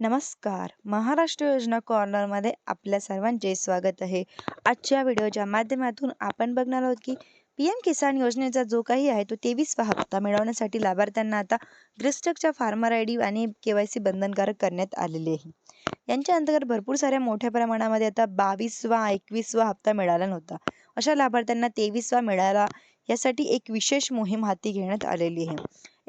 नमस्कार. महाराष्ट्र योजना कॉर्नरमध्ये आपल्या सर्वांचे स्वागत आहे. आजच्या व्हिडिओच्या माध्यमातून आपण बघणार आहोत की पी-एम किसान योजनेचा जो काही आहे तो 23वा हप्ता मिळवण्यासाठी लाभार्थ्यांना आता ग्रेस्टकच्या फार्मर आय डी आणि के-वाय-सी बंधनकारक करण्यात आलेली आहे. यांच्या अंतर्गत भरपूर साऱ्या मोठ्या प्रमाणामध्ये आता 22वा 21वा हप्ता मिळाला नव्हता. अशा लाभार्थ्यांना 23वा मिळाला, यासाठी एक विशेष मोहीम हाती घेण्यात आलेली आहे.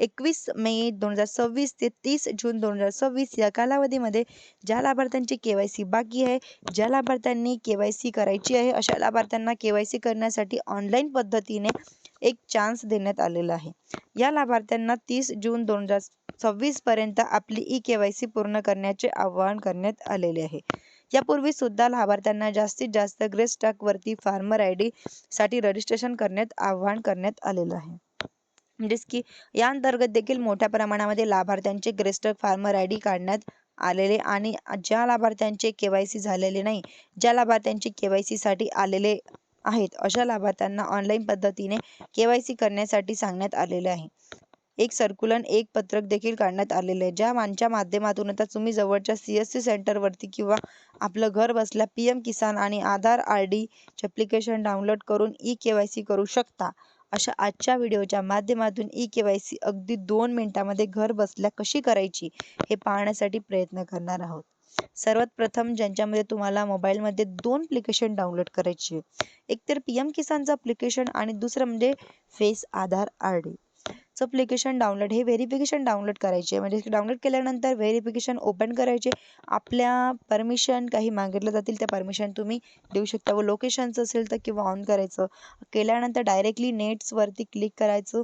21 मे 2026 ते 30 जून 2026 या कालावधीमध्ये ज्या लाभार्थ्यांची के-वाय-सी बाकी आहे, ज्या लाभार्थ्यांनी के-वाय-सी करायची आहे, अशा लाभार्थ्यांना के-वाय-सी करण्यासाठी ऑनलाईन पद्धतीने एक चान्स देण्यात आलेला आहे. या लाभार्थ्यांना 30 जून 2026 पर्यंत आपली के-वाय-सी पूर्ण करण्याचे आवाहन करण्यात आलेले आहे. यापूर्वी सुद्धा लाभार्थ्यांना जास्तीत जास्त ग्रेस स्टॅक वरती फार्मर आय डी साठी रजिस्ट्रेशन करण्यात आवाहन करण्यात आलेलं आहे. म्हणजेच की या अंतर्गत देखील मोठ्या प्रमाणामध्ये लाभार्थ्यांचे ग्रेस्टक फार्मर आय डी काढण्यात आलेले आणि ज्या लाभार्थ्यांचे के-वाय-सी झालेले नाही, ज्या लाभार्थ्यांचे के-वाय-सी साठी आलेले आहेत, अशा लाभार्थ्यांना ऑनलाईन पद्धतीने के-वाय-सी करण्यासाठी सांगण्यात आलेले आहे. एक सर्क्युलर एक पत्रक देखील काढण्यात आलेले आहे, ज्या माध्यमातून आता तुम्ही जवळच्या CSC सेंटरवरती किंवा आपलं घर बसल्या पी-एम किसान आणि आधार आर-डी ॲप्लिकेशन डाउनलोड करून के-वाय-सी करू शकता. अशा आजच्या व्हिडिओच्या माध्यमातून के-वाय-सी अगदी 2 मिनिटांमध्ये घर बसल्या कशी करायची हे पाहण्यासाठी प्रयत्न करणार आहोत. सर्वात प्रथम ज्यांच्यामध्ये तुम्हाला मोबाईलमध्ये 2 ॲप्लिकेशन डाउनलोड करायची आहे. एक तर पी-एम किसानचं ॲप्लिकेशन आणि दुसरं म्हणजे फेस आधार आर-डी चं ॲप्लिकेशन डाउनलोड. हे व्हेरिफिकेशन डाउनलोड करायचे, म्हणजे डाउनलोड केल्यानंतर व्हेरिफिकेशन ओपन करायचे. आपल्या परमिशन काही मागितले जातील, त्या परमिशन तुम्ही देऊ शकता व लोकेशनचं असेल तर किंवा ऑन करायचं. केल्यानंतर डायरेक्टली नेट्सवरती क्लिक करायचं.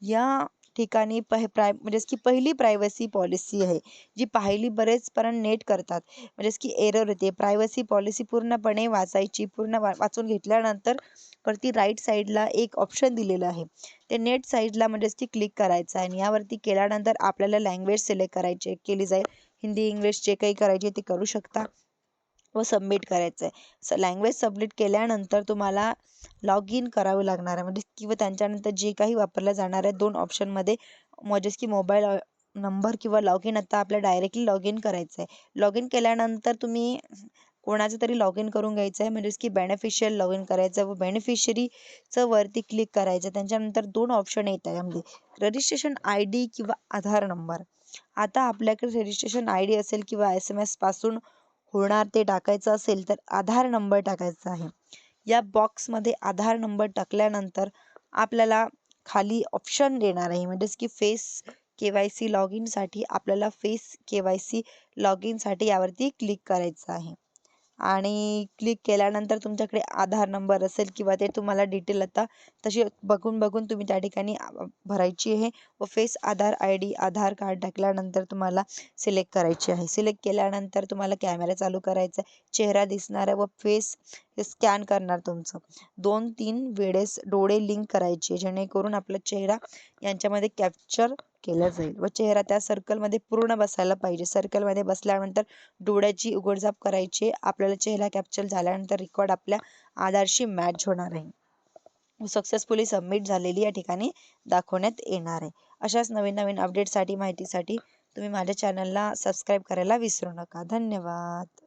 या ठिकाणी म्हणजेच की पहिली प्रायव्हसी पॉलिसी आहे, जी पाहिली बरेचपर्यंत नेट करतात, म्हणजेच की एरर येते. प्रायव्हसी पॉलिसी पूर्णपणे वाचायची. पूर्ण वाचून घेतल्यानंतर वरती राईट साईडला एक ऑप्शन दिलेलं आहे, ते नेट साईडला म्हणजेच की क्लिक करायचं आहे आणि यावरती केल्यानंतर आपल्याला लँग्वेज सिलेक्ट केली जाईल. हिंदी इंग्लिश जे काही करायचे ते करू शकता व सबमिट करायचं आहे. लँग्वेज सबमिट केल्यानंतर तुम्हाला लॉग इन करावे लागणार आहे, म्हणजे किंवा त्यांच्यानंतर जे काही वापरल्या जाणार आहे 2 ऑप्शनमध्ये, म्हणजेच की मोबाईल नंबर किंवा लॉग इन. आता आपल्याला डायरेक्टली लॉग इन करायचं आहे. लॉग इन केल्यानंतर तुम्ही कोणाचं तरी लॉग इन करून घ्यायचं आहे, म्हणजेच की बेनिफिशियल लॉग इन करायचं व बेनिफिशरीचं वरती क्लिक करायचं. त्यांच्यानंतर 2 ऑप्शन येत आहे, यामध्ये रजिस्ट्रेशन आय डी किंवा आधार नंबर. आता आपल्याकडे रजिस्ट्रेशन आय डी असेल किंवा SMS पासून होणार ते टाकायचं असेल तर आधार नंबर टाकायचा आहे. या बॉक्समध्ये आधार नंबर टाकल्यानंतर आपल्याला खाली ऑप्शन देणार आहे, म्हणजेच की फेस के-वाय-सी लॉग इनसाठी आपल्याला फेस के-वाय-सी लॉग इनसाठी यावरती क्लिक करायचं आहे. आणि क्लिक केल्यानंतर तुमच्याकडे आधार नंबर असेल किंवा ते तुम्हाला डिटेल आता तशी बघून तुम्ही त्या ठिकाणी भरायची आहे व face Aadhaar I D Aadhaar card टाकल्यानंतर तुम्हाला सिलेक्ट करायची आहे. सिलेक्ट केल्यानंतर तुम्हाला कॅमेरा चालू करायचा आहे, चेहरा दिसणार आहे व फेस स्कॅन करणार तुमचं. 2-3 वेळेस डोळे लिंक करायचे, जेणेकरून आपला चेहरा यांच्यामध्ये कॅप्चर केला जाईल व चेहरा त्या सर्कलमध्ये पूर्ण बसायला पाहिजे. सर्कलमध्ये बसल्यानंतर डोळ्याची उघडझाप करायची. आपल्याला चेहरा कॅप्चर झाल्यानंतर रेकॉर्ड आपल्या आधारशी मॅच होणार आहे. सक्सेसफुली सबमिट झालेली या ठिकाणी दाखवण्यात येणार आहे. अशाच नवीन अपडेटसाठी माहितीसाठी तुम्ही माझ्या चॅनलला सबस्क्राईब करायला विसरू नका. धन्यवाद.